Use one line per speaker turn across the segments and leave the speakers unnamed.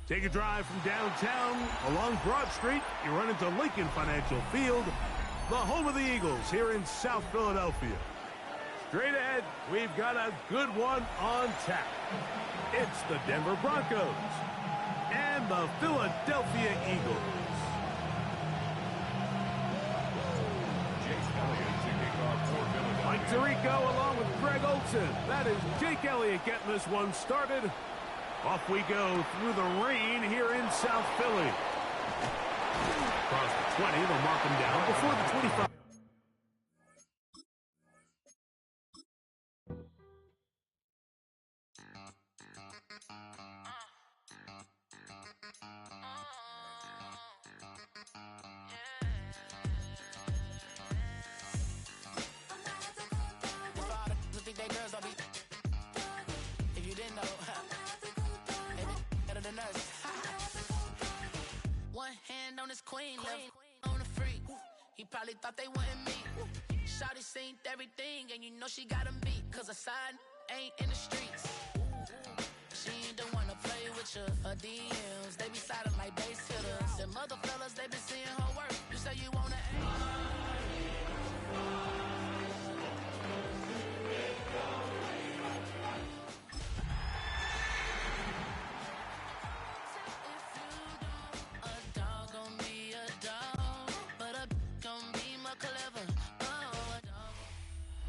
Take a drive from downtown along Broad Street. You run into Lincoln Financial Field, the home of the Eagles here in South Philadelphia. Straight ahead, we've got a good one on tap. It's the Denver Broncos and the Philadelphia Eagles. Mike Tirico along with Greg Olson. That is Jake Elliott getting this one started. Off we go through the rain here in South Philly. Across the 20, they'll mark him down before the 25.
Queen left on the freak. He probably thought they wanted me. Shawty seen everything, and you know she got him beat. Cause her side ain't in the streets. She ain't the one to play with you. Her DMs, they be silent like base hitters. Them other fellas, they been seeing her work. You say you wanna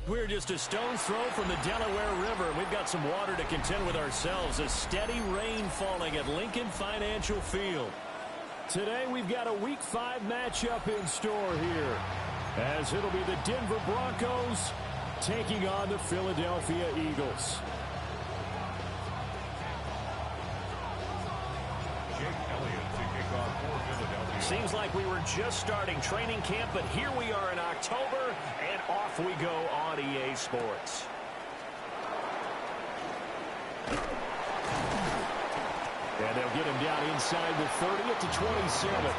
We're just a stone's throw from the Delaware River. We've got some water to contend with ourselves. A steady rain falling at Lincoln Financial Field. Today we've got a Week 5 matchup in store here, as it'll be the Denver Broncos taking on the Philadelphia Eagles. Seems like we were just starting training camp, but here we are in October, and Off we go on EA Sports. And they'll get him down inside the 30 at the 27.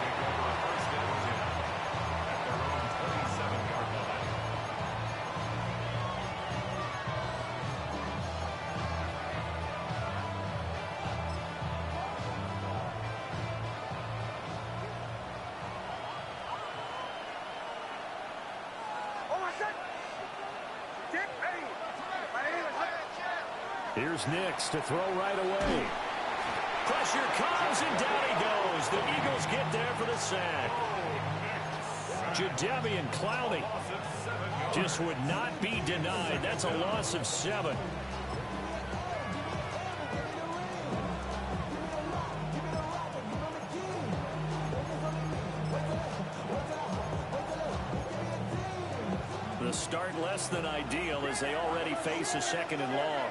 Here's Nix to throw right away. Pressure comes, and down he goes. The Eagles get there for the sack. Jadeveon Clowney just would not be denied. That's a loss of 7. The start less than ideal as they already face a 2nd and long.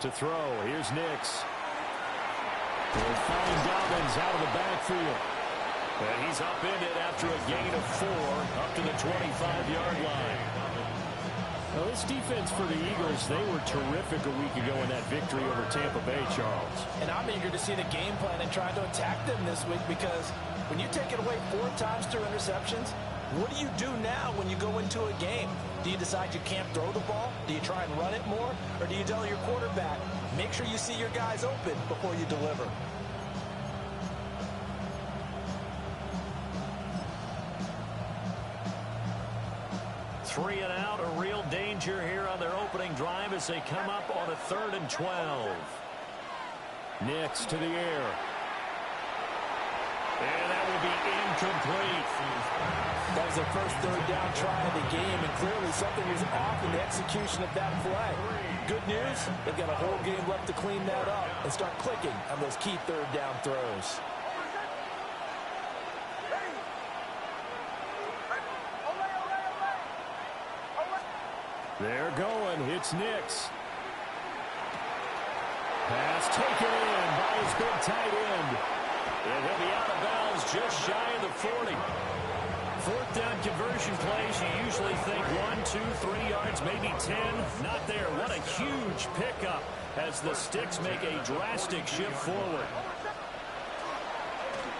To throw, here's Nix. They'll find Dobbins out of the backfield. And he's up in it after a gain of 4 up to the 25-yard line. Now, this defense for the Eagles, they were terrific a week ago in that victory over Tampa Bay, Charles.
And I'm eager to see the game plan and try to attack them this week, because when you take it away 4 times through interceptions, what do you do now when you go into a game? Do you decide you can't throw the ball? Do you try and run it more? Or do you tell your quarterback, make sure you see your guys open before you deliver?
Three and out, a real danger here on their opening drive as they come up on a 3rd and 12. Nix to the air. And that will be incomplete.
That was their first 3rd down try of the game, and clearly something was off in the execution of that play. Good news, they've got a whole game left to clean that up and start clicking on those key 3rd down throws.
They're going. It's Nix. Pass taken in by his big tight end. And he'll be out of bounds just shy of the 40. 4th down conversion plays, you usually think 1, 2, 3 yards, maybe 10. Not there. What a huge pickup as the Sticks make a drastic shift forward.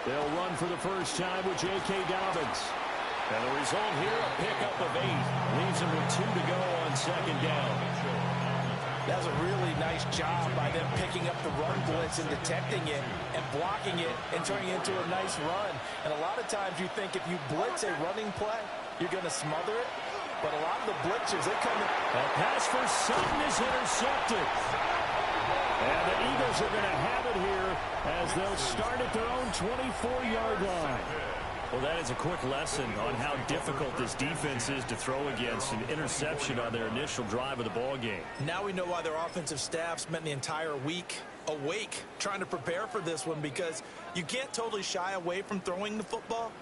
They'll run for the first time with J.K. Dobbins. And the result here, a pickup of 8. Leaves him with 2 to go on 2nd down.
That was a really nice job by them picking up the run blitz and detecting it and blocking it and turning it into a nice run. And a lot of times you think if you blitz a running play, you're going to smother it. But a lot of the blitzers, they come in.
A pass for Sutton is intercepted. And the Eagles are going to have it here as they'll start at their own 24-yard line. Well, that is a quick lesson on how difficult this defense is to throw against. An interception on their initial drive of the ball game.
Now we know why their offensive staff spent the entire week awake trying to prepare for this one, because you can't totally shy away from throwing the football,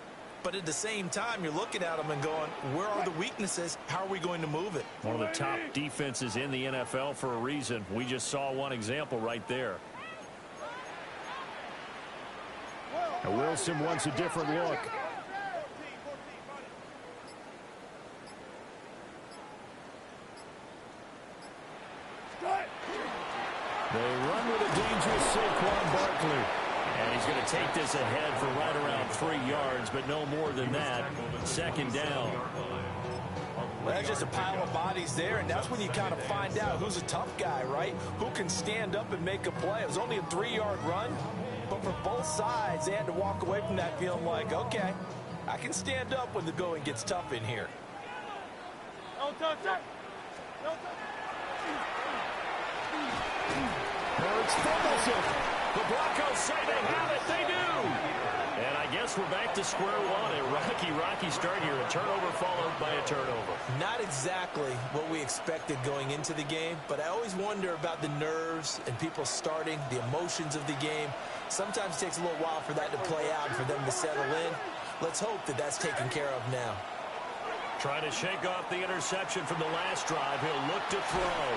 but at the same time you're looking at them and going, where are the weaknesses? How are we going to move it?
One of the top defenses in the NFL for a reason. We just saw one example right there. Now Wilson wants a different look. They run with a dangerous Saquon Barkley. And he's going to take this ahead for right around 3 yards, but no more than that. 2nd down.
Well, that's just a pile of bodies there, and that's when you kind of find out who's a tough guy, right? Who can stand up and make a play. It was only a 3-yard run, but for both sides, they had to walk away from that feeling like, okay, I can stand up when the going gets tough in here.
No touch it. No touch.
Hurts fumbles it. The Broncos say they have it. They do. And I guess we're back to square one. A rocky start here. A turnover followed by a turnover.
Not exactly what we expected going into the game, but I always wonder about the nerves and people starting, the emotions of the game. Sometimes it takes a little while for that to play out and for them to settle in. Let's hope that that's taken care of now.
Trying to shake off the interception from the last drive. He'll look to throw.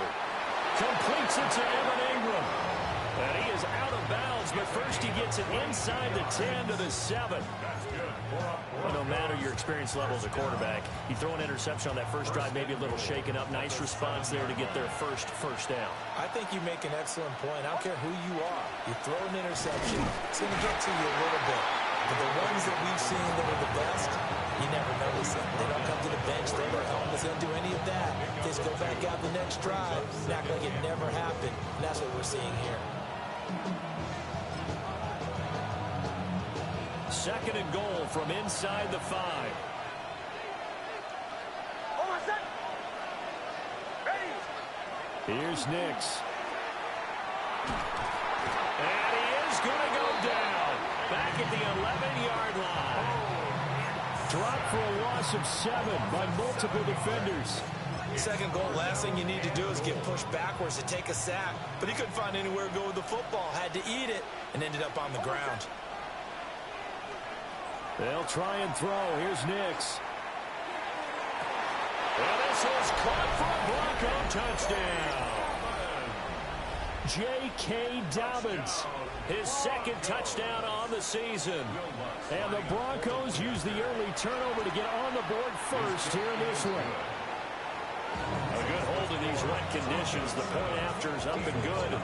Completes it to Evan Ingram. And he is out of bounds, but first he gets it inside the 10 to the 7. Well, no matter your experience level as a quarterback, you throw an interception on that first drive, maybe a little shaken up. Nice response there to get their first down.
I think you make an excellent point. I don't care who you are. You throw an interception, it's going to get to you a little bit. But the ones that we've seen that are the best, you never notice them. They don't come to the bench, throw their helmets, they don't do any of that. They just go back out the next drive and act like it never happened. And that's what we're seeing here.
Second and goal from inside the 5. Here's Nix. And he is going to go down. Back at the 11-yard line. Dropped for a loss of 7 by multiple defenders.
Second goal, last thing you need to do is get pushed backwards to take a sack. But he couldn't find anywhere to go with the football. Had to eat it and ended up on the ground.
They'll try and throw. Here's Nix. And this is caught for a Bronco touchdown. J.K. Dobbins, his second touchdown on the season. And the Broncos use the early turnover to get on the board first here in this one. A good hold in these wet conditions. The point after's up and good.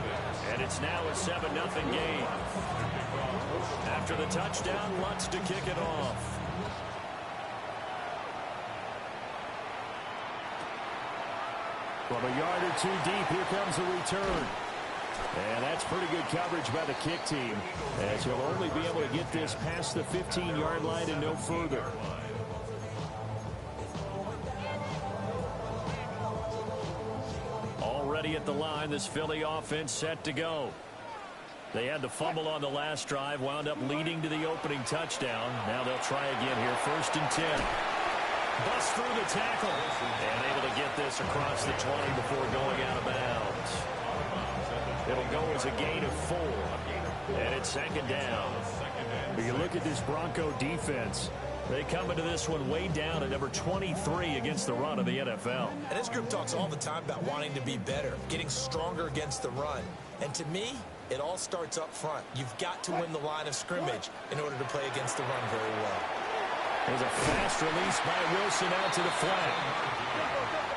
And it's now a 7-0 game. After the touchdown, Lutz to kick it off. From a yard or two deep, here comes the return. And that's pretty good coverage by the kick team, as he'll only be able to get this past the 15-yard line and no further. Already at the line, this Philly offense set to go. They had the fumble on the last drive, wound up leading to the opening touchdown. Now they'll try again here, 1st and 10. Bust through the tackle. And able to get this across the 20 before going out of bounds. It'll go as a gain of 4. And it's 2nd down. But you look at this Bronco defense. They come into this one way down at number 23 against the run of the NFL.
And this group talks all the time about wanting to be better, getting stronger against the run. And to me, it all starts up front. You've got to win the line of scrimmage in order to play against the run very well.
There's a fast release by Wilson out to the flat.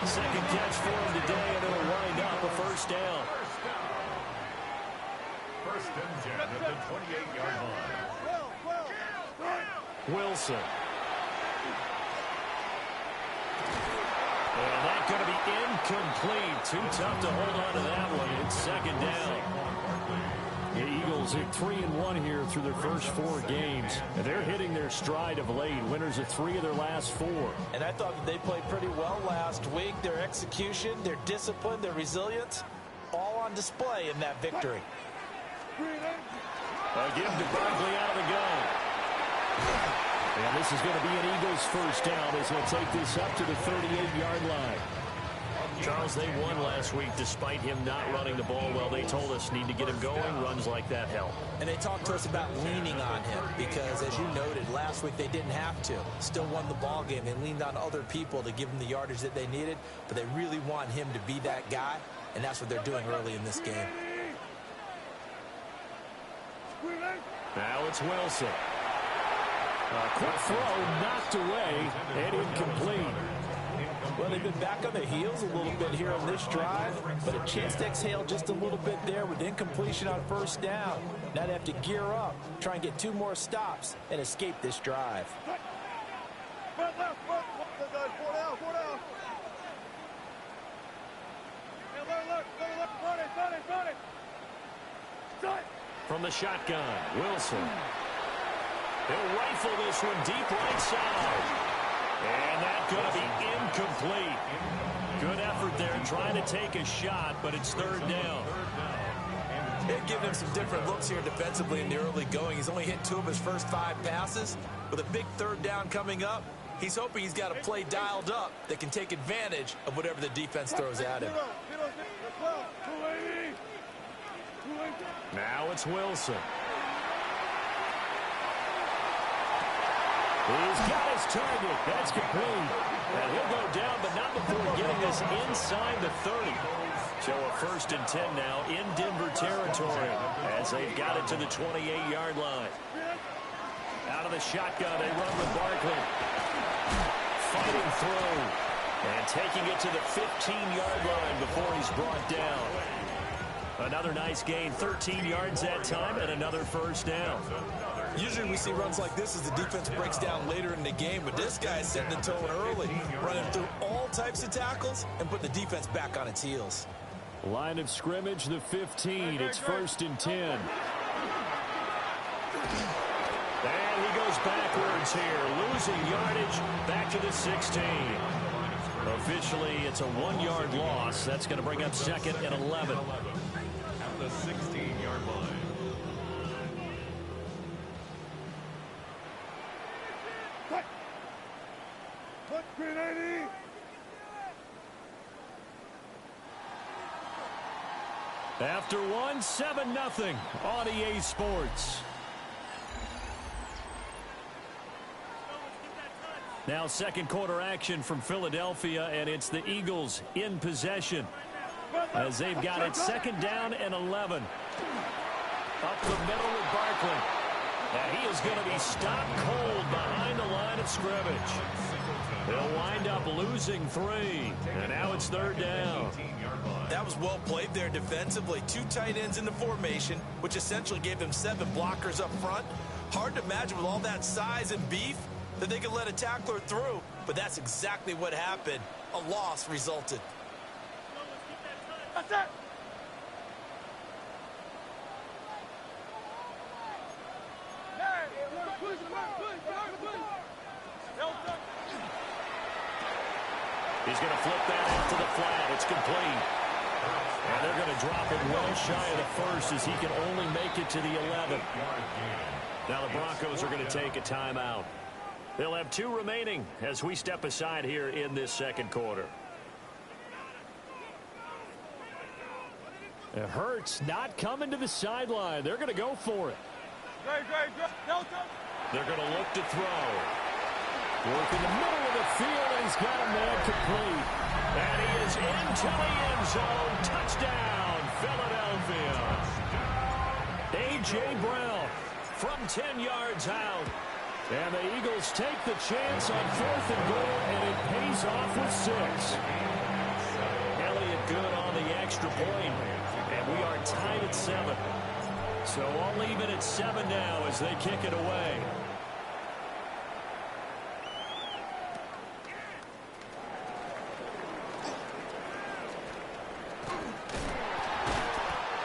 Second catch for him today, and it'll wind up a 1st down.
1st and 10 at the 28-yard line.
Wilson. And that's going to be incomplete. Too tough to hold on to that one. It's 2nd down. The Eagles hit 3-1 here through their first 4 games. And they're hitting their stride of late. Winners of 3 of their last 4.
And I thought that they played pretty well last week. Their execution, their discipline, their resilience, all on display in that victory.
Again to Barkley out of the gun. And this is going to be an Eagles 1st down as he'll take this up to the 38-yard line. Charles, they won last week despite him not running the ball well. They told us need to get him going. Runs like that help.
And they talked to us about leaning on him because, as you noted, last week they didn't have to. Still won the ball game. They leaned on other people to give them the yardage that they needed, but they really want him to be that guy, and that's what they're doing early in this game.
Now it's Wilson. A quick throw knocked away and incomplete.
Well, they've been back on their heels a little bit here on this drive, but a chance to exhale just a little bit there with incompletion on 1st down. Now they have to gear up, try and get 2 more stops, and escape this drive.
From the shotgun, Wilson. He'll rifle this one deep right side. And that's going to be incomplete. Good effort there trying to take a shot, but it's 3rd down.
They've given him some different looks here defensively in the early going. He's only hit 2 of his first 5 passes. With a big 3rd down coming up, he's hoping he's got a play dialed up that can take advantage of whatever the defense throws at him.
Now it's Wilson. He's got his target. That's complete. And he'll go down, but not before getting this inside the 30. So a 1st and 10 now in Denver territory as they've got it to the 28-yard line. Out of the shotgun, they run with Barkley. Fighting through. And taking it to the 15-yard line before he's brought down. Another nice gain, 13 yards that time, and another first down.
Usually we see runs like this as the defense breaks down later in the game, but this guy is setting the tone early, running through all types of tackles and putting the defense back on its heels.
Line of scrimmage, the 15. It's 1st and 10. And he goes backwards here, losing yardage back to the 16. Officially, it's a 1-yard loss. That's going to bring up 2nd and 11.
At the 16-yard line.
Put 380.
After 1, 7-0 on EA Sports. Now second quarter action from Philadelphia, and it's the Eagles in possession as they've got it 2nd down and 11. Up the middle with Barkley. And he is going to be stopped cold behind the line of scrimmage. They'll wind up losing 3, and now it's 3rd down.
That was well played there defensively. 2 tight ends in the formation, which essentially gave them 7 blockers up front. Hard to imagine with all that size and beef that they could let a tackler through, but that's exactly what happened. A loss resulted.
That's it.
He's going to flip that out to the flat. It's complete. And they're going to drop it well shy of the 1st as he can only make it to the 11. Now the Broncos are going to take a timeout. They'll have 2 remaining as we step aside here in this second quarter. It hurts not coming to the sideline. They're going to go for it. They're going to look to throw. Work in the middle of the field, and he's got a man complete. And he is into the end zone. Touchdown, Philadelphia. A.J. Brown from 10 yards out. And the Eagles take the chance on 4th and goal, and it pays off with 6. Elliott good on the extra point, and we are tied at 7. So I'll leave it at 7 now as they kick it away.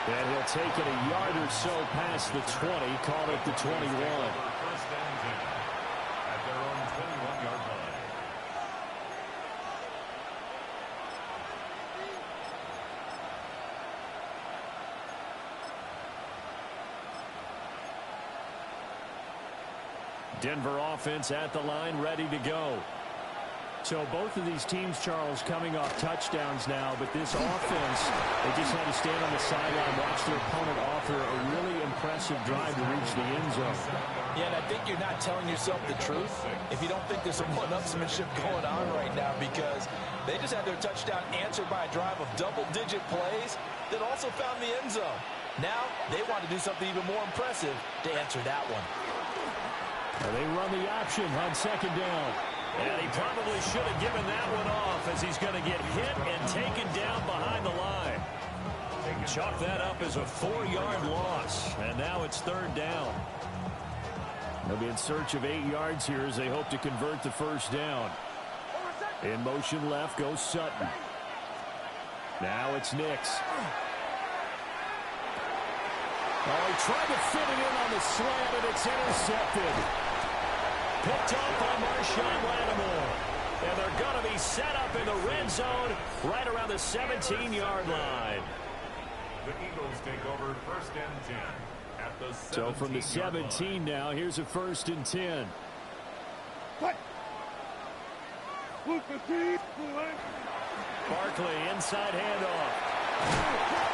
And he'll take it a yard or so past the 20, call it the 21.
First and 10 at their own 21-yard line.
Denver offense at the line, ready to go. So both of these teams, Charles, coming off touchdowns now, but this offense, they just had to stand on the sideline, watch their opponent offer a really impressive drive to reach the end zone.
Yeah, and I think you're not telling yourself the truth if you don't think there's some one-upsmanship going on right now, because they just had their touchdown answered by a drive of double-digit plays that also found the end zone. Now they want to do something even more impressive to answer that one.
Well, they run the option on 2nd down. And he probably should have given that one off as he's going to get hit and taken down behind the line. Chalk that up as a 4-yard loss. And now it's 3rd down. They'll be in search of 8 yards here as they hope to convert the 1st down. In motion left goes Sutton. Now it's Nix. Oh, he tried to fit it in on the slant, and it's intercepted. Picked up by Marshawn Lattimore. And they're going to be set up in the red zone right around the 17-yard line.
The Eagles take over 1st and 10 at the 17-yard
So from the 17 now, here's a 1st and 10. Barkley inside handoff.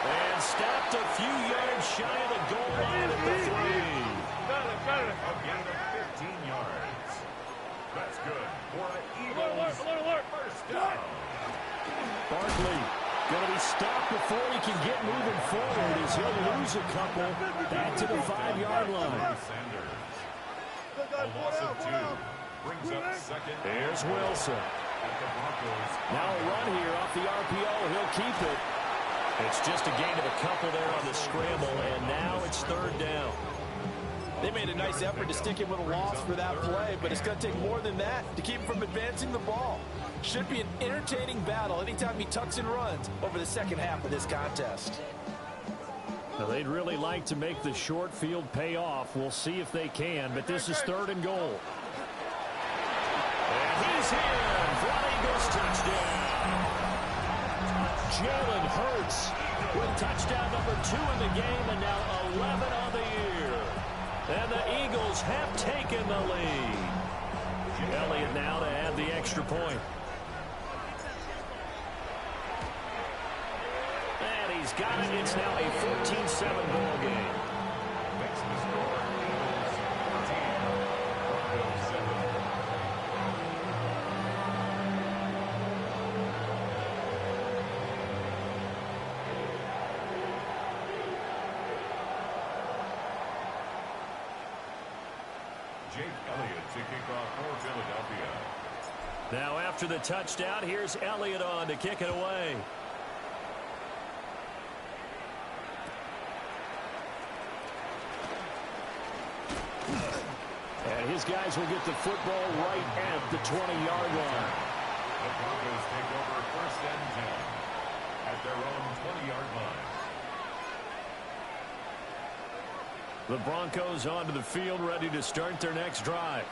And stopped a few yards shy of the goal line at the 3.
A gain of 15 yards. That's good for an Eagles first down.
Barkley going to be stopped before he can get moving forward as he'll lose a couple back to the 5-yard line.
A loss of 2. Brings up second.
Here's Wilson.
At the Broncos.
Now a run here off the RPO. He'll keep it. It's just a gain of a couple there on the scramble, and now it's third down.
They made a nice effort to stick him with a loss for that play, but it's going to take more than that to keep him from advancing the ball. Should be an entertaining battle anytime he tucks and runs over the second half of this contest.
Now they'd really like to make the short field pay off. We'll see if they can, but this is third and goal. And he's in for an Eagles touchdown. Jalen Hurts with touchdown number 2 in the game, and now 11 on the year. And the Eagles have taken the lead. Elliott now to add the extra point. And he's got it. It's now a 14-7 ball game.
Makes the score Eagles 14, Broncos 7. Jake Elliott to kick off for Philadelphia.
Now after the touchdown, here's Elliott on to kick it away. And his guys will get the football right at the 20-yard line.
The Broncos take over first and 10 at their own 20-yard line.
The Broncos onto the field, ready to start their next drive.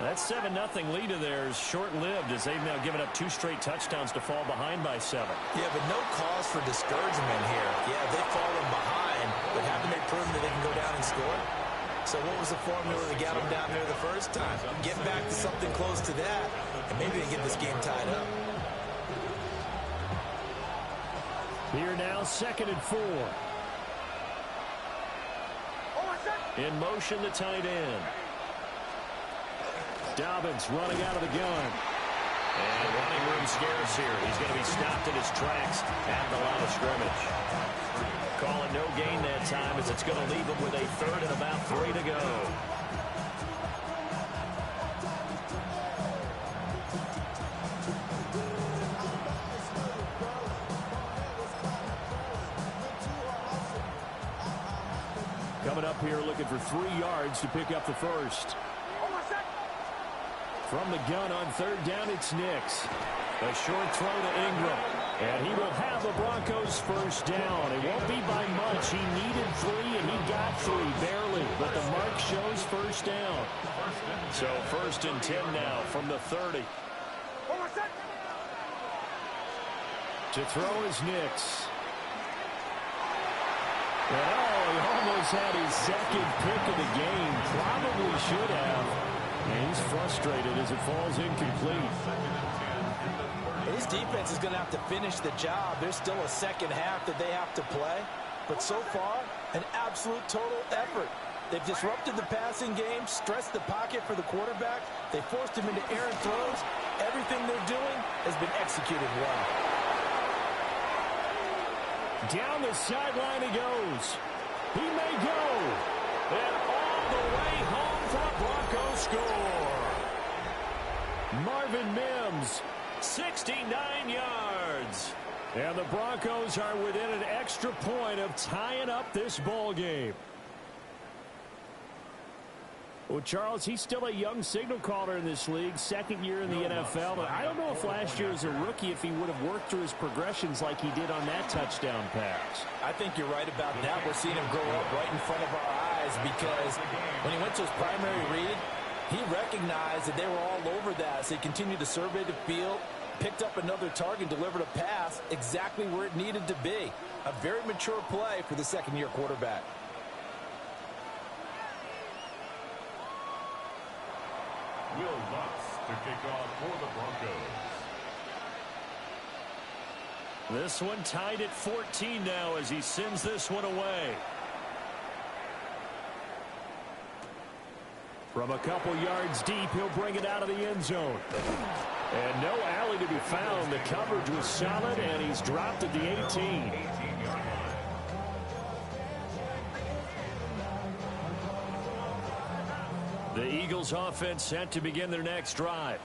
That 7-0 lead of theirs short-lived as they've now given up 2 straight touchdowns to fall behind by 7.
Yeah, but no cause for discouragement here. Yeah, they've fallen behind, but haven't they proven that they can go down and score? So what was the formula that got them down there the first time? Get back to something close to that, and maybe they get this game tied up.
Here now, 2nd and 4. In motion, the tight end. Dobbins running out of the gun. And running room scarce here. He's going to be stopped in his tracks at the line of scrimmage. Calling no gain that time as it's going to leave him with a 3rd and about 3 to go. Coming up here looking for 3 yards to pick up the first. From the gun on 3rd down, it's Nix. A short throw to Ingram. And he will have the Broncos first down. It won't be by much. He needed 3, and he got 3, barely. But the mark shows first down. So 1st and 10 now from the 30. To throw is Nix. And he almost had his 2nd pick of the game. Probably should have. And he's frustrated as it falls incomplete.
His defense is going to have to finish the job. There's still a second half that they have to play. But so far, an absolute total effort. They've disrupted the passing game, stressed the pocket for the quarterback. They forced him into errant throws. Everything they're doing has been executed well.
Down the sideline he goes. He may go. And all the way home for a Broncos score. Marvin Mims, 69 yards. And the Broncos are within an extra point of tying up this ball game. Well, Charles, he's still a young signal caller in this league, 2nd year in the NFL. I don't know if last year as a rookie, if he would have worked through his progressions like he did on that touchdown pass.
I think you're right about that. We're seeing him grow up right in front of our eyes because when he went to his primary read, he recognized that they were all over that. So he continued to survey the field, picked up another target, delivered a pass exactly where it needed to be. A very mature play for the 2nd-year quarterback.
Will Lutz to kick off for the Broncos.
This one tied at 14 now as he sends this one away. From a couple yards deep, he'll bring it out of the end zone. And no alley to be found. The coverage was solid, and he's dropped at the 18.
18-yard line.
The Eagles offense set to begin their next drive.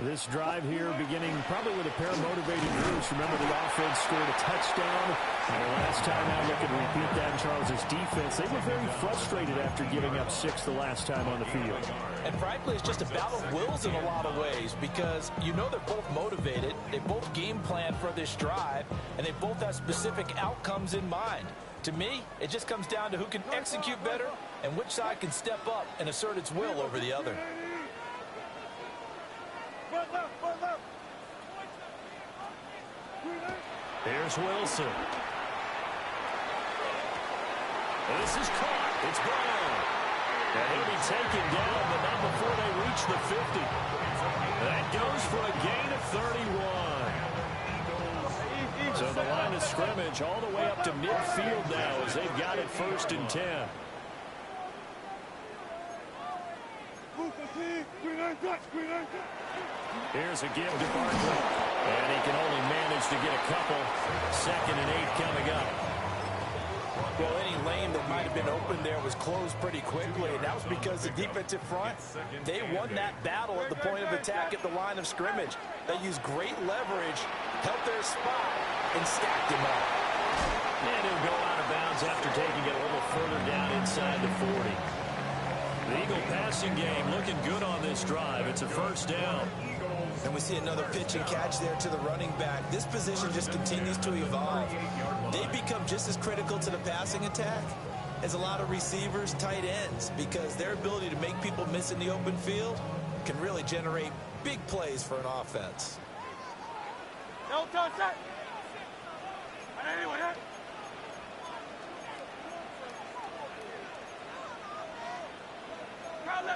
This drive here beginning probably with a pair of motivated groups. Remember, the offense scored a touchdown. And the last time out, looking to repeat that in Charles' defense. They were very frustrated after giving up 6 the last time on the field.
And frankly, it's just a battle of wills in a lot of ways because you know they're both motivated. They both game plan for this drive, and they both have specific outcomes in mind. To me, it just comes down to who can execute better and which side can step up and assert its will over the other.
Here's Wilson. This is caught. It's Brown. And he'll be taken down, but not before they reach the 50. That goes for a gain of 31. So the line of scrimmage all the way up to midfield now as they've got it 1st and 10. Here's a give to Barkley. And he can only manage to get a couple. 2nd and 8 coming up.
Well, any lane that might have been open there was closed pretty quickly, and that was because the defensive front, they won that battle at the point of attack at the line of scrimmage. They used great leverage, held their spot, and stacked him up.
And he'll go out of bounds after taking it a little further down inside the 40. The Eagle passing game looking good on this drive. It's a 1st down.
And we see another pitch and catch there to the running back. This position just continues to evolve. They become just as critical to the passing attack as a lot of receivers, tight ends, because their ability to make people miss in the open field can really generate big plays for an offense.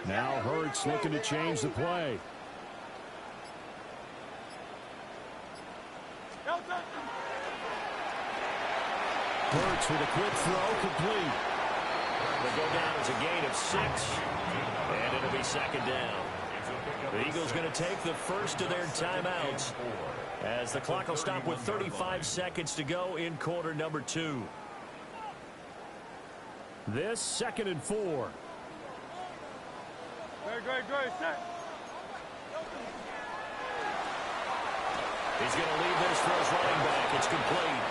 Now Hurts looking to change the play. Hurts with a quick throw, complete. They'll go down as a gain of 6, and it'll be 2nd down. The Eagles going to take the first of their timeouts as the clock will stop with 35 seconds to go in quarter number 2. This 2nd and 4. He's going to leave this for his running back. It's complete.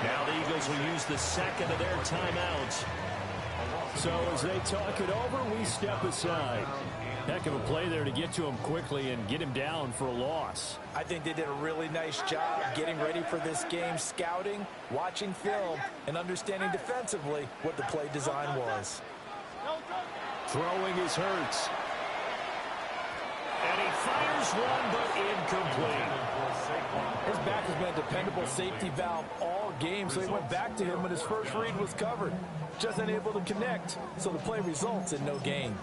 Now the Eagles will use the 2nd of their timeouts. So as they talk it over, we step aside. Heck of a play there to get to him quickly and get him down for a loss.
I think they did a really nice job getting ready for this game, scouting, watching film, and understanding defensively what the play design was.
Throwing is Hurts. And he fires one, but incomplete.
His back has been a dependable safety valve all game, so he went back to him when his first read was covered. Just unable to connect, so the play results in no gain.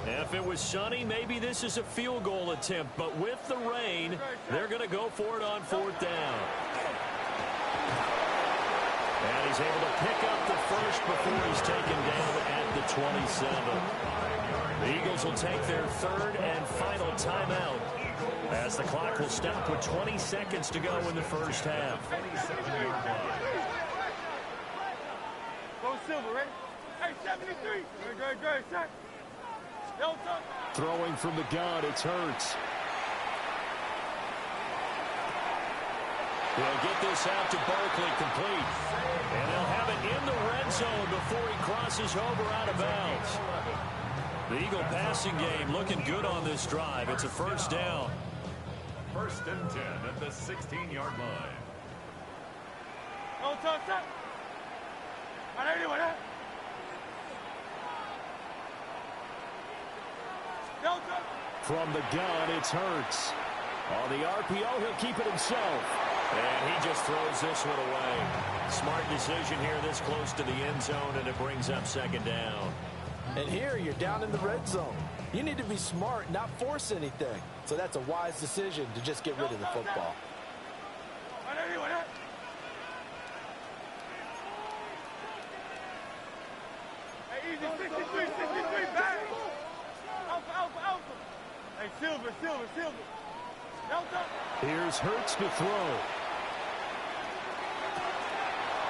If it was sunny, maybe this is a field goal attempt, but with the rain, they're going to go for it on 4th down. And he's able to pick up the first before he's taken down at the 27. The Eagles will take their 3rd and final timeout as the clock will stop with 20 seconds to go in the first half.
Go Silver, ready? Hey, 73. Good, set.
Throwing from the gun, it's Hurts. They'll get this out to Barkley, complete. And they'll have it in the red zone before he crosses over out of bounds. The Eagle passing game looking good on this drive. It's a 1st down.
1st and 10 at the 16-yard line.
From the gun, it's Hurts. On the RPO, he'll keep it himself. And he just throws this one away. Smart decision here this close to the end zone, and it brings up 2nd down.
And here you're down in the red zone. You need to be smart, not force anything. So that's a wise decision to just get rid of the football.
Hey, Silver, Silver.
Here's Hurts to throw.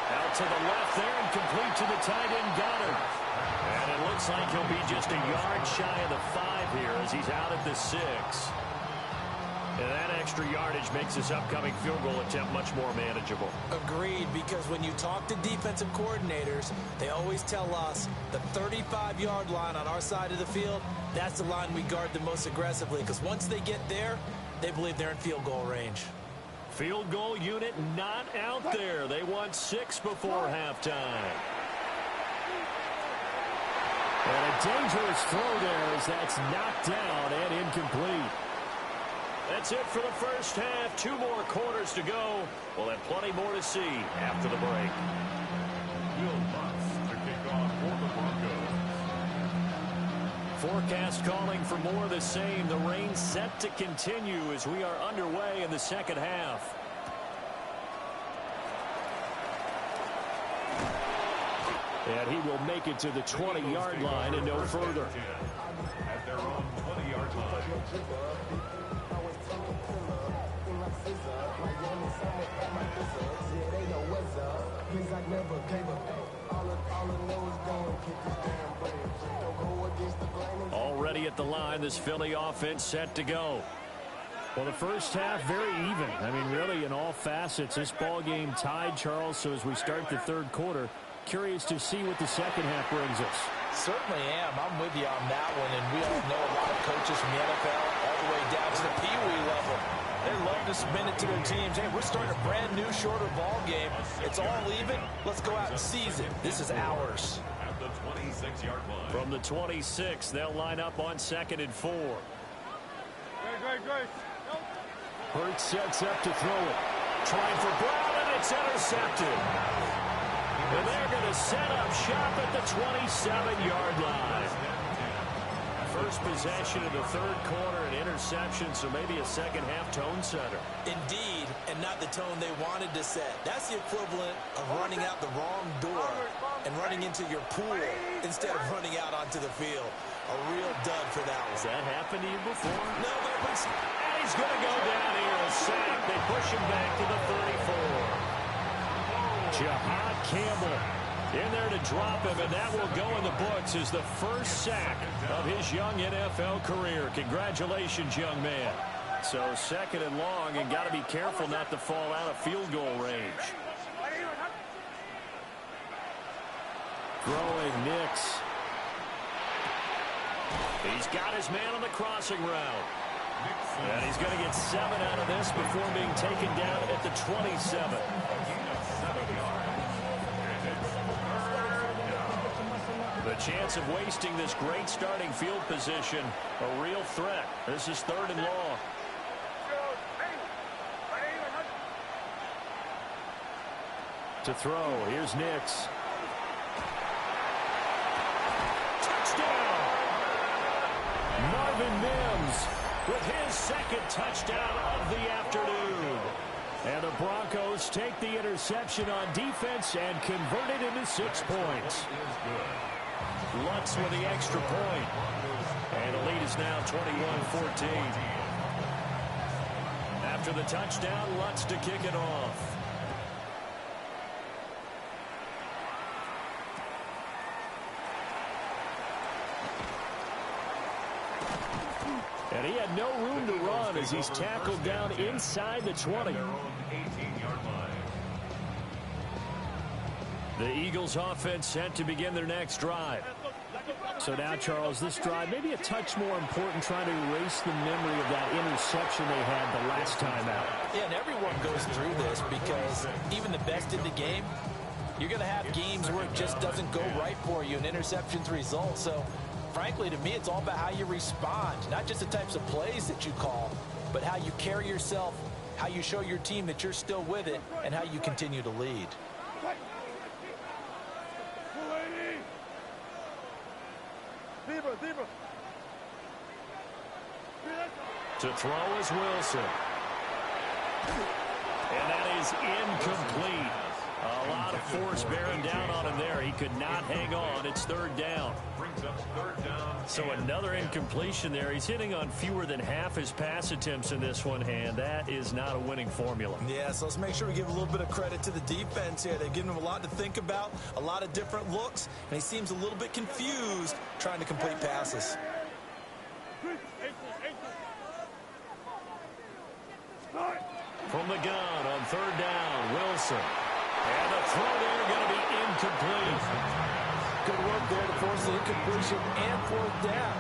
Out to the left there and complete to the tight end Goddard. And it looks like he'll be just a yard shy of the 5 here as he's out at the 6. And that extra yardage makes this upcoming field goal attempt much more manageable.
Agreed, because when you talk to defensive coordinators, they always tell us the 35-yard line on our side of the field, that's the line we guard the most aggressively, because once they get there, they believe they're in field goal range.
Field goal unit not out there. They want 6 before halftime. And a dangerous throw there as that's knocked down and incomplete. That's it for the first half. 2 more quarters to go. We'll have plenty more to see after the break.
Will Lutz to kick off for the Broncos.
Forecast calling for more of the same. The rain set to continue as we are underway in the second half. And he will make it to the 20-yard line and no further.
At their own 20-yard line.
Already at the line, this Philly offense set to go. Well, the first half, very even. I mean, really, in all facets, this ball game tied, Charles. So as we start the third quarter, curious to see what the second half brings us.
Certainly am. I'm with you on that one, and we all know a lot of coaches from the NFL all the way down to the Pee-wee level. They love to spin it to their teams. Hey, we're starting a brand new, shorter ball game. It's all even. Let's go out and seize it. This is ours.
At the 26-yard line.
From the 26, they'll line up on 2nd and 4.
Great.
Hurts sets up to throw it. Trying for Brown, and it's intercepted. And they're going to set up shop at the 27-yard line. First possession of the third quarter, an interception, so maybe a second-half tone setter.
Indeed, and not the tone they wanted to set. That's the equivalent of running out the wrong door and running into your pool instead of running out onto the field. A real dud for that one.
Has that happened to you before?
No, but
And he's going to go down here, a sack. They push him back to the 34. Jahad Campbell in there to drop him, and that will go in the books as the first sack of his young NFL career. Congratulations, young man. So 2nd and long, and got to be careful not to fall out of field goal range. Throwing Nix. He's got his man on the crossing route. And he's going to get 7 out of this before being taken down at the 27. The chance of wasting this great starting field position, a real threat. This is 3rd and long. To throw, here's Nix. Touchdown! Marvin Mims with his 2nd touchdown of the afternoon. And the Broncos take the interception on defense and convert it into 6 points. Lutz with the extra point. And the lead is now 21-14. After the touchdown, Lutz to kick it off. And he had no room to run as he's tackled down inside the 20. The Eagles offense set to begin their next drive. So now, Charles, this drive maybe a touch more important, trying to erase the memory of that interception they had the last time out.
Yeah, and everyone goes through this because even the best in the game, you're going to have games where it just doesn't go right for you and interceptions result. So, frankly, to me, it's all about how you respond, not just the types of plays that you call, but how you carry yourself, how you show your team that you're still with it, and how you continue to lead.
To throw is Wilson. And that is incomplete. A lot of force bearing down on him there. He could not hang on. It's third down.
Brings up third down.
So another incompletion there. He's hitting on fewer than half his pass attempts in this one, and that is not a winning formula.
Yeah, so let's make sure we give a little bit of credit to the defense here. They've given him a lot to think about, a lot of different looks, and he seems a little bit confused trying to complete passes.
From the gun on third down, Wilson. And the throw there going to be incomplete.
Good work there to force the incompletion and fourth down.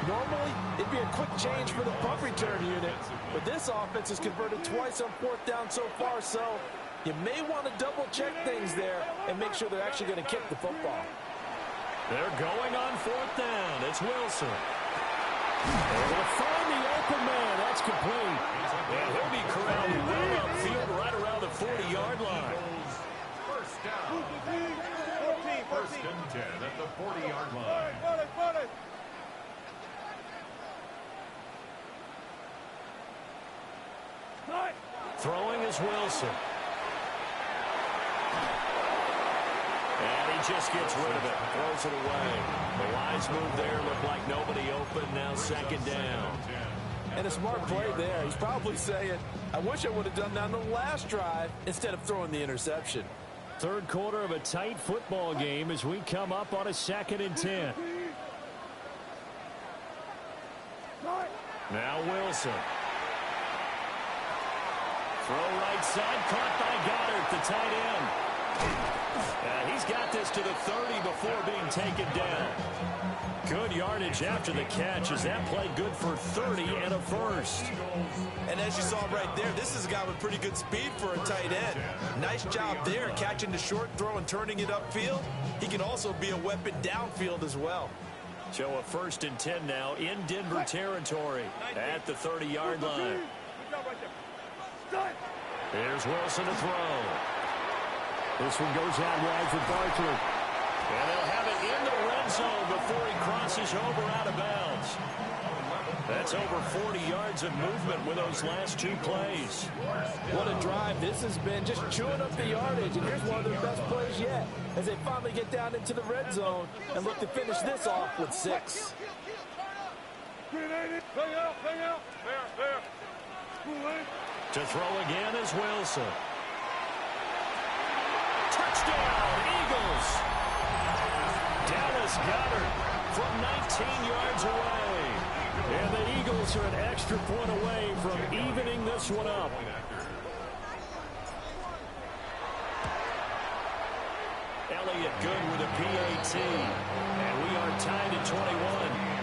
Normally, it'd be a quick change for the punt return unit, but this offense has converted twice on fourth down so far, so you may want to double-check things there and make sure they're actually going to kick the football.
They're going on fourth down. It's Wilson. Able to find the open man. That's complete. And he'll be corralled well upfield right around the 40-yard line.
First down. First and 10 at the 40-yard line.
Throwing is Wilson. And he just gets rid of it. Throws it away. The wise move there. Looked like nobody open. Now second down.
And a smart play there. He's probably saying, I wish I would have done that on the last drive instead of throwing the interception.
Third quarter of a tight football game as we come up on a 2nd and 10. Now Wilson. Throw right side, caught by Goddard, the tight end. He's got this to the 30 before being taken down. Good yardage after the catch as that played good for 30 and a first.
And as you saw right there, this is a guy with pretty good speed for a tight end. Nice job there catching the short throw and turning it upfield. He can also be a weapon downfield as well.
So a 1st and 10 now in Denver territory at the 30-yard line. Here's Wilson to throw. This one goes out wide for Barkley. And they'll have it in the red zone before he crosses over out of bounds. That's over 40 yards of movement with those last 2 plays.
What a drive this has been, just chewing up the yardage. And here's one of their best plays yet as they finally get down into the red zone and look to finish this off with 6.
To throw again is Wilson. Touchdown, Eagles! Dallas Goedert from 19 yards away. And the Eagles are an extra point away from evening this one up. Elliott good with a PAT. And we are tied at 21.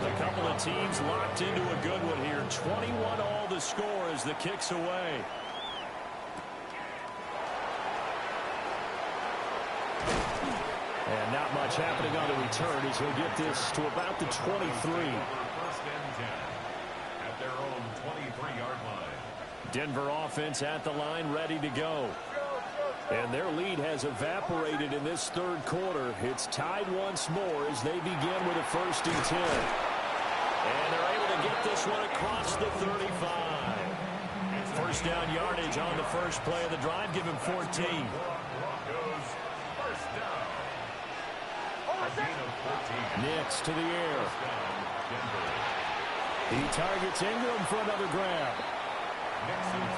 A couple of teams locked into a good one here. 21 all the score as the kick's away. And not much happening on the return as he'll get this to about the 23.
First and 10 at their own 23-yard line.
Denver offense at the line, ready to go. And their lead has evaporated in this third quarter. It's tied once more as they begin with a 1st and 10. And they're able to get this one across the 35. First down yardage on the first play of the drive. Give him 14.
Broncos, first down. A gain of 14.
Nix to the air.
First down, Denver.
He targets Ingram for another grab.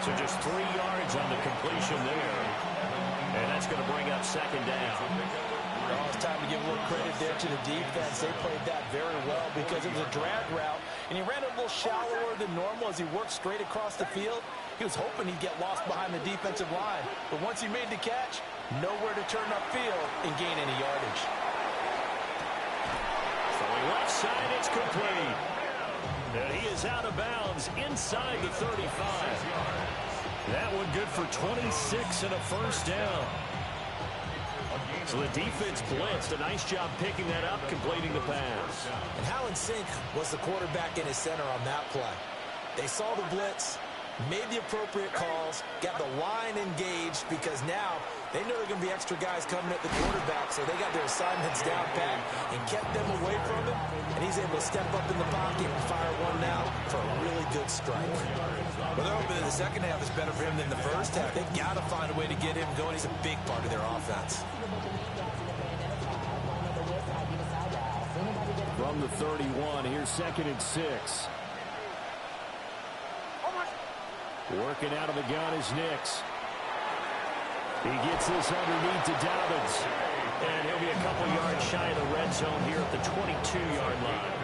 So just 3 yards on the completion there. And that's going to bring up second down.
Oh, it's time to give a little credit there to the defense. They played that very well because it was a drag route, and he ran a little shallower than normal as he worked straight across the field. He was hoping he'd get lost behind the defensive line, but once he made the catch, nowhere to turn upfield and gain any yardage.
Throwing left side, it's complete. And he is out of bounds inside the 35. That one good for 26 and a first down. So the defense blitzed. A nice job picking that up, completing the pass.
And how in sync was the quarterback and his center on that play? They saw the blitz, made the appropriate calls, got the line engaged, because now they know there are going to be extra guys coming at the quarterback, so they got their assignments down pat and kept them away from him, and he's able to step up in the pocket and fire one now for a really good strike.
Well, they're hoping that the second half is better for him than the first half. They've got to find a way to get him going. He's a big part of their offense.
From the 31, here's 2nd and 6. Working out of the gun is Nix. He gets this underneath to Dobbins. And he'll be a couple yards shy of the red zone here at the 22-yard line.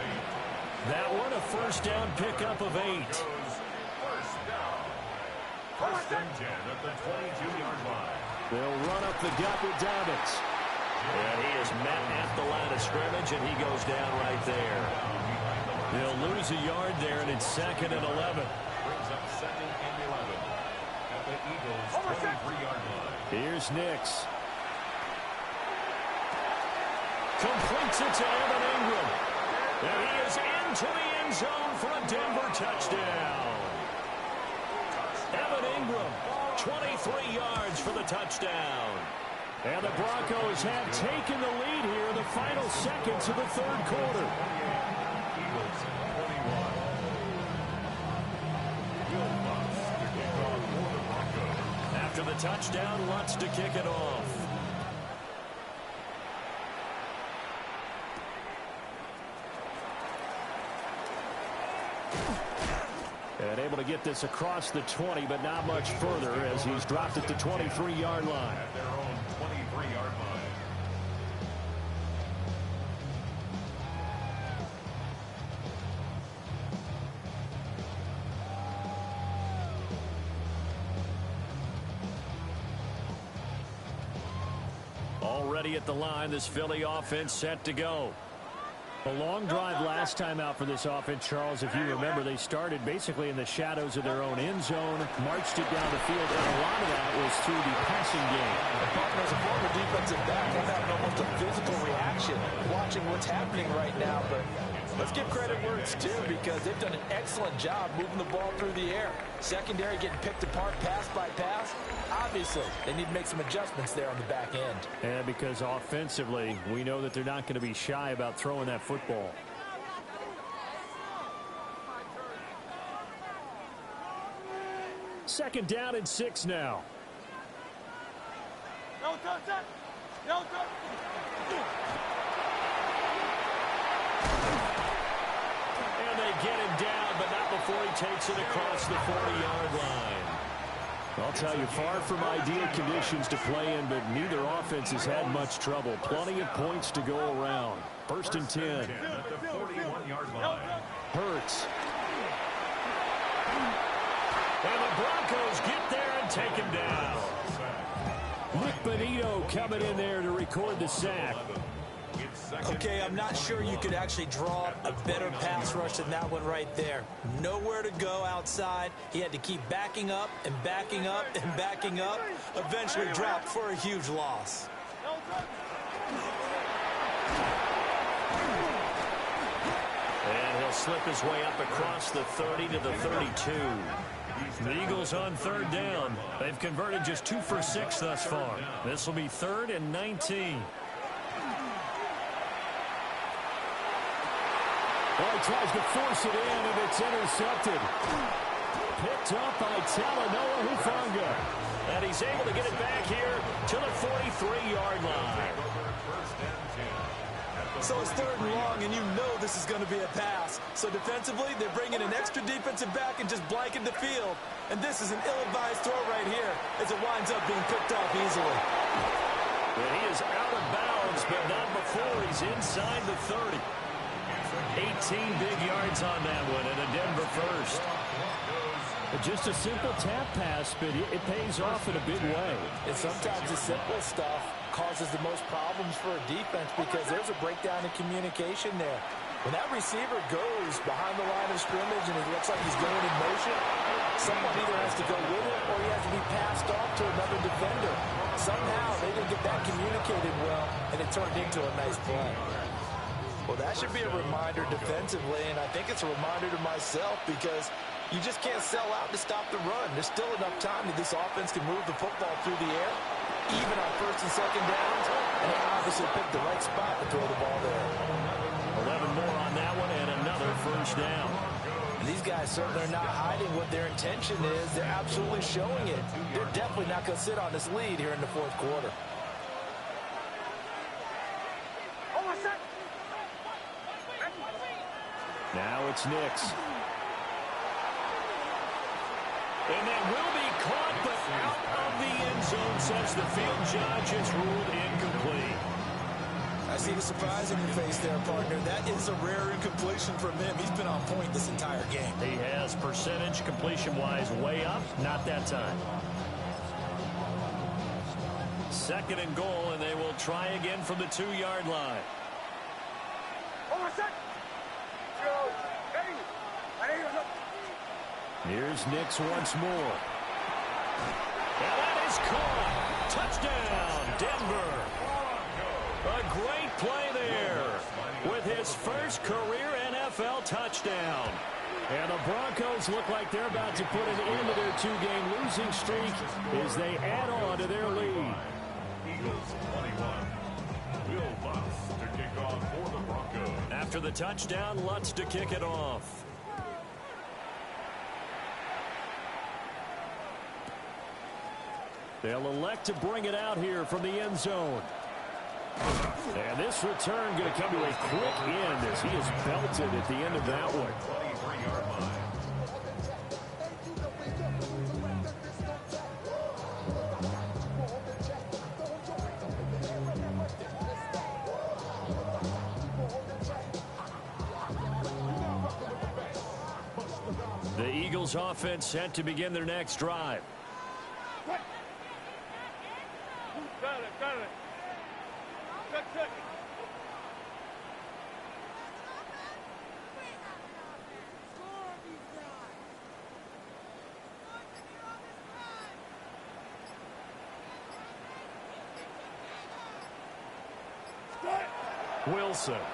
That one a first down pickup of 8.
First and 10 at the 22-yard line.
They'll run up the gut with Dobbins. And he is met at the line of scrimmage, and he goes down right there. They'll lose a yard there, and it's 2nd and 11.
Brings up 2nd and 11 at the Eagles' 23-yard line.
Here's Nix. Completes it to Evan Ingram. And he is into the end zone for a Denver touchdown. Evan Ingram, 23 yards for the touchdown. And the Broncos have taken the lead here in the final seconds of the third quarter.
Eagles 21. Will Lutz to kick off for the Broncos.
After the touchdown, Lutz to kick it off. And able to get this across the 20, but not much further as he's dropped it to 23-yard line.
At their own 23-yard line.
Already at the line, this Philly offense set to go. A long drive last time out for this offense, Charles. If you remember, they started basically in the shadows of their own end zone, marched it down the field, and a lot of that was through the passing game.
As a former defensive back, I'm having almost a physical reaction watching what's happening right now, but let's give credit where it's due, because they've done an excellent job moving the ball through the air. Secondary getting picked apart pass by pass. Obviously, they need to make some adjustments there on the back end.
And because offensively, we know that they're not going to be shy about throwing that football. Second down and 6 now.
No touch. No touch.
And they get him down, but not before he takes it across the 40-yard line. I'll tell you, far from ideal conditions to play in, but neither offense has had much trouble. Plenty of points to go around. First and 10.
At the 41-yard line.
Hurts. And the Broncos get there and take him down. Nick Benito coming in there to record the sack.
Okay, I'm not sure you could actually draw a better pass rush than that one right there. Nowhere to go outside. He had to keep backing up and backing up and backing up. Eventually dropped for a huge loss.
And he'll slip his way up across the 30 to the 32. The Eagles on third down. They've converted just 2 for 6 thus far. This will be 3rd and 19. Well, he tries to force it in, and it's intercepted. Picked up by Talanoa Hufanga. And he's able to get it back here to the 43-yard line.
So it's 3rd and long, and you know this is going to be a pass. So defensively, they're bringing an extra defensive back and just blanking the field. And this is an ill-advised throw right here as it winds up being picked off easily.
And he is out of bounds, but not before he's inside the 30. 18 big yards on that one, and a Denver first. Just a simple tap pass, but it pays off in a big way.
And sometimes the simple stuff causes the most problems for a defense because there's a breakdown in communication there. When that receiver goes behind the line of scrimmage and it looks like he's going in motion, someone either has to go with it or he has to be passed off to another defender. Somehow they didn't get that communicated well, and it turned into a nice play. Well, that should be a reminder defensively, and I think it's a reminder to myself because You just can't sell out to stop the run. There's still enough time that this offense can move the football through the air, even on first and second downs, and they obviously picked the right spot to throw the ball there.
11 more on that one and another first down.
And these guys certainly are not hiding what their intention is. They're absolutely showing it. They're definitely not going to sit on this lead here in the fourth quarter.
Now it's Nix. And that will be caught, but out of the end zone, says the field judge. It's ruled incomplete.
I see the surprise in your face there, partner. That is a rare incompletion from him. He's been on point this entire game.
He has percentage completion-wise way up. Not that time. Second and goal, and they will try again from the 2-yard line. Here's Nix once more. And that is caught. Touchdown, Denver. A great play there with his first career NFL touchdown. And the Broncos look like they're about to put an end to their 2-game losing streak as they add on to their lead.
Eagles 21. Will Lutz to kick off for the Broncos.
After the touchdown, Lutz to kick it off. They'll elect to bring it out here from the end zone. And this return going to come to a quick end as he is belted at the end of that one.
23-yard line.
The Eagles offense set to begin their next drive. Wilson. Oh,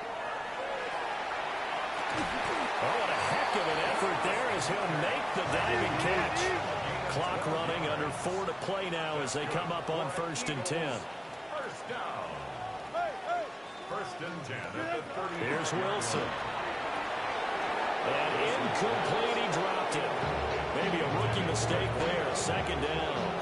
what a heck of an effort there as he'll make the diving catch. Clock running, under 4 to play now as they come up on 1st and 10.
First down. First and 10 at the 30.
Here's Wilson. And incomplete, he dropped it. Maybe a rookie mistake there. Second down.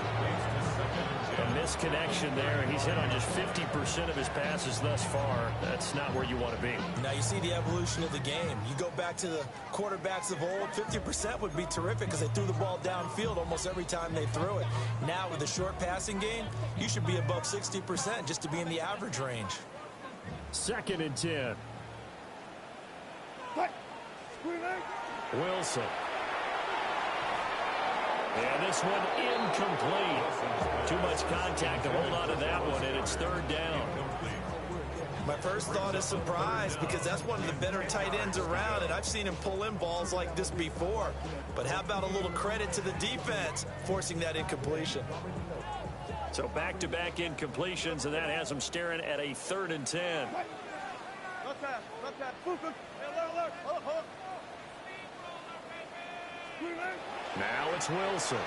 A misconnection there, and he's hit on just 50% of his passes thus far. That's not where you want to be.
Now you see the evolution of the game. You go back to the quarterbacks of old, 50% would be terrific because they threw the ball downfield almost every time they threw it. Now with the short passing game, you should be above 60% just to be in the average range.
2nd and 10. Wilson. And this one incomplete. Too much contact to hold on to that one, and it's 3rd down.
My first thought is surprise because that's one of the better tight ends around, and I've seen him pull in balls like this before. But how about a little credit to the defense forcing that incompletion?
So back-to-back incompletions, and that has them staring at a 3rd and 10. Now it's Wilson.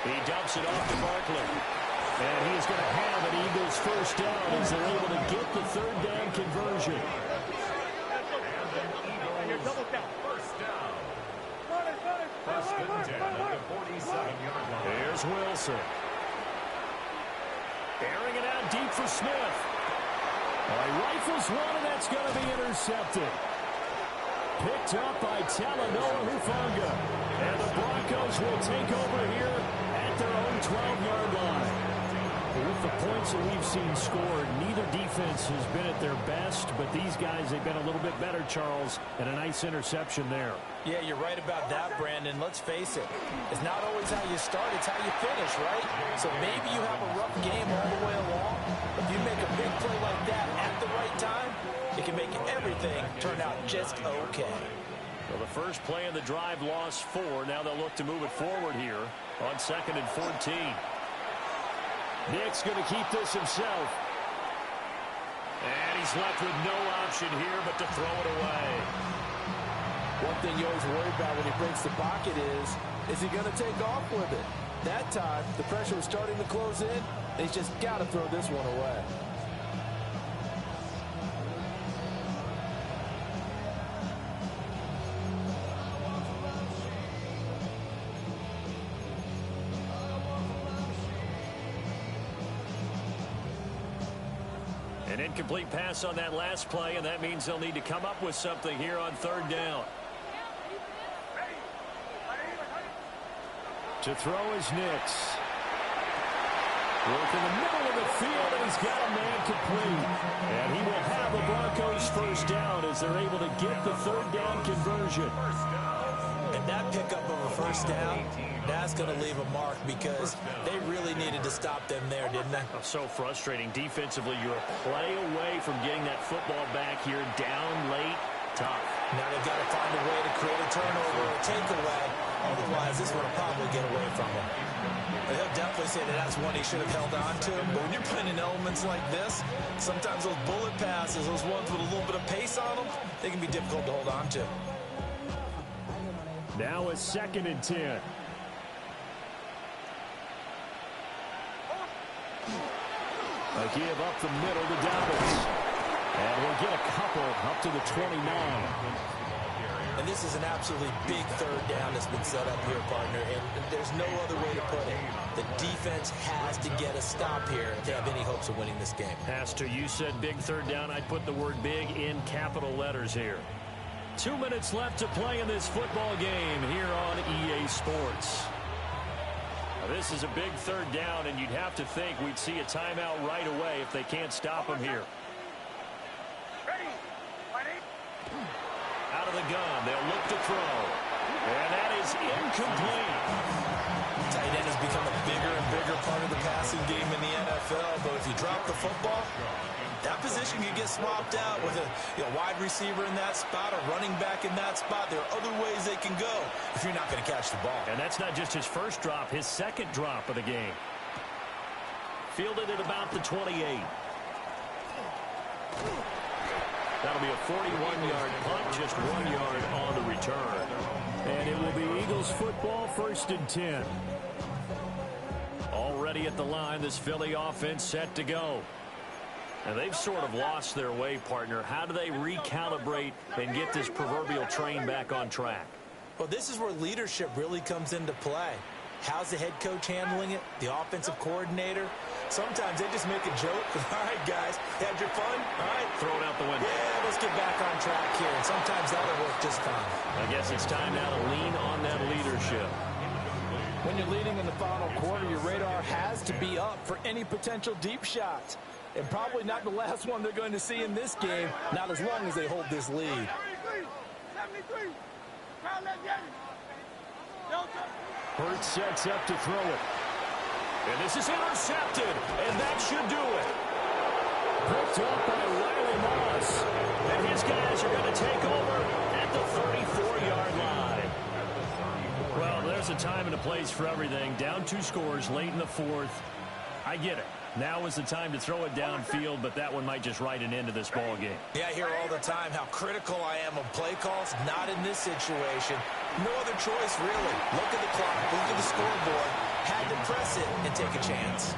He dumps it off to Barkley. And he is going to have an Eagles first down as they're able to get the 3rd down conversion.
First down. First and 10 at the 47-yard line.
Here's Wilson. Airing it out deep for Smith. He rifles one, and that's going to be intercepted. Picked up by Talanoa Hufanga. And the Broncos will take over here at their own 12-yard line. With the points that we've seen scored, neither defense has been at their best, but these guys, they've been a little bit better, Charles, and a nice interception there.
Yeah, you're right about that, Brandon. Let's face it. It's not always how you start, it's how you finish, right? So maybe you have a rough game all the way along, but if you make a big play like that at the right time, it can make everything turn out just okay.
Well, the first play of the drive lost 4. Now they'll look to move it forward here on 2nd and 14. Nick's going to keep this himself. And he's left with no option here but to throw it away.
One thing you always worry about when he breaks the pocket is he going to take off with it? That time, the pressure was starting to close in, and he's just got to throw this one away.
An incomplete pass on that last play, and that means they'll need to come up with something here on third down. To throw is Nix. Work in the middle of the field, and he's got a man complete. And he will have the Broncos first down as they're able to get the third down conversion.
And that pickup of a first down, that's going to leave a mark because they really needed to stop them there, didn't they?
So frustrating. Defensively, you're a play away from getting that football back here down late. Tough.
Now they've got to find a way to create a turnover or takeaway. Otherwise, this will probably get away from him. But he'll definitely say that that's one he should have held on to. But when you're playing in elements like this, sometimes those bullet passes, those ones with a little bit of pace on them, they can be difficult to hold on to.
Now a 2nd and 10. A give up the middle to Dobbins. And we'll get a couple up to the 29.
And this is an absolutely big third down that's been set up here, partner. And there's no other way to put it. The defense has to get a stop here to have any hopes of winning this game.
Pastor, you said big third down. I'd put the word big in capital letters here. 2 minutes left to play in this football game here on EA Sports. Now, this is a big third down, and you'd have to think we'd see a timeout right away if they can't stop him here. Out of the gun, they'll look to throw. And that is incomplete.
Tight end has become a bigger and bigger part of the passing game in the NFL, but if you drop the football, that position can get swapped out with a wide receiver in that spot, a running back in that spot. There are other ways they can go if you're not going to catch the ball.
And that's not just his first drop, his second drop of the game. Fielded at about the 28. That'll be a 41-yard punt, just 1 yard on the return. And it will be Eagles football, 1st and 10. Already at the line, this Philly offense set to go. And they've sort of lost their way, partner. How do they recalibrate and get this proverbial train back on track?
Well, this is where leadership really comes into play. How's the head coach handling it? The offensive coordinator? Sometimes they just make a joke. All right, guys, had your fun? All right.
Throw it out the window.
Yeah, let's get back on track here. And sometimes that'll work just fine.
I guess it's time now to lean on that leadership.
When you're leading in the final quarter, your radar has to be up for any potential deep shots. And probably not the last one they're going to see in this game, not as long as they hold this lead.
73.
Hurts sets up to throw it. And this is intercepted, and that should do it. Picked up by Riley Moss. And his guys are going to take over at the 34-yard line. Well, there's a time and a place for everything. Down 2 scores late in the 4th. I get it. Now is the time to throw it downfield, but that one might just write an end to this ball game.
Yeah, I hear all the time how critical I am of play calls. Not in this situation. No other choice, really. Look at the clock. Look at the scoreboard. Had to press it and take a chance.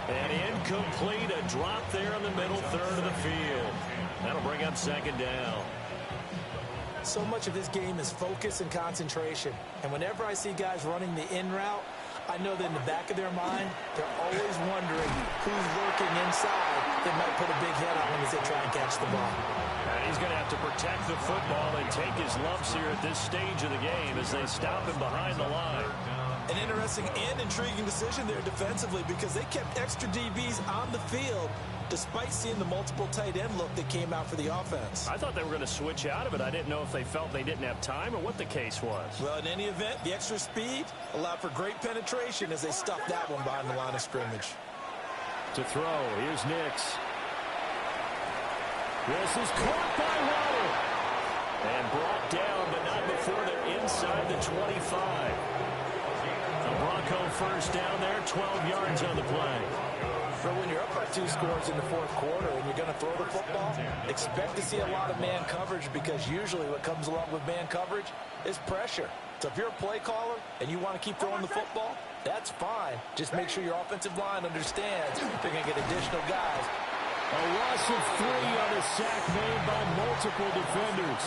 And incomplete. A drop there in the middle third of the field. That'll bring up 2nd down.
So much of this game is focus and concentration. And whenever I see guys running the in route, I know that in the back of their mind, they're always wondering who's lurking inside that might put a big hit on them as they try and catch the ball.
And he's going to have to protect the football and take his lumps here at this stage of the game as they stop him behind the line.
An interesting and intriguing decision there defensively because they kept extra DBs on the field despite seeing the multiple tight end look that came out for the offense.
I thought they were going to switch out of it. I didn't know if they felt they didn't have time or what the case was.
Well, in any event, the extra speed allowed for great penetration as they stuffed that one behind the line of scrimmage.
To throw, here's Nix. This is caught by Waddle. And brought down, but not before they're inside the 25. The Bronco first down there, 12 yards on the play.
But when you're up by 2 scores in the fourth quarter and you're going to throw the football, expect to see a lot of man coverage, because usually what comes along with man coverage is pressure. So if you're a play caller and you want to keep throwing the football, that's fine. Just make sure your offensive line understands they're going to get additional guys.
A loss of 3 on a sack made by multiple defenders.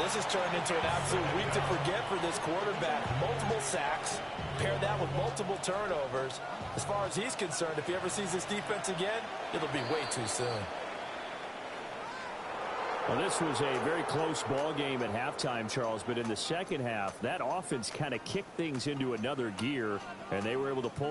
This has turned into an absolute week to forget for this quarterback. Multiple sacks. Pair that with multiple turnovers. As far as he's concerned, if he ever sees this defense again, it'll be way too soon.
Well, this was a very close ball game at halftime, Charles, but in the second half, that offense kind of kicked things into another gear, and they were able to pull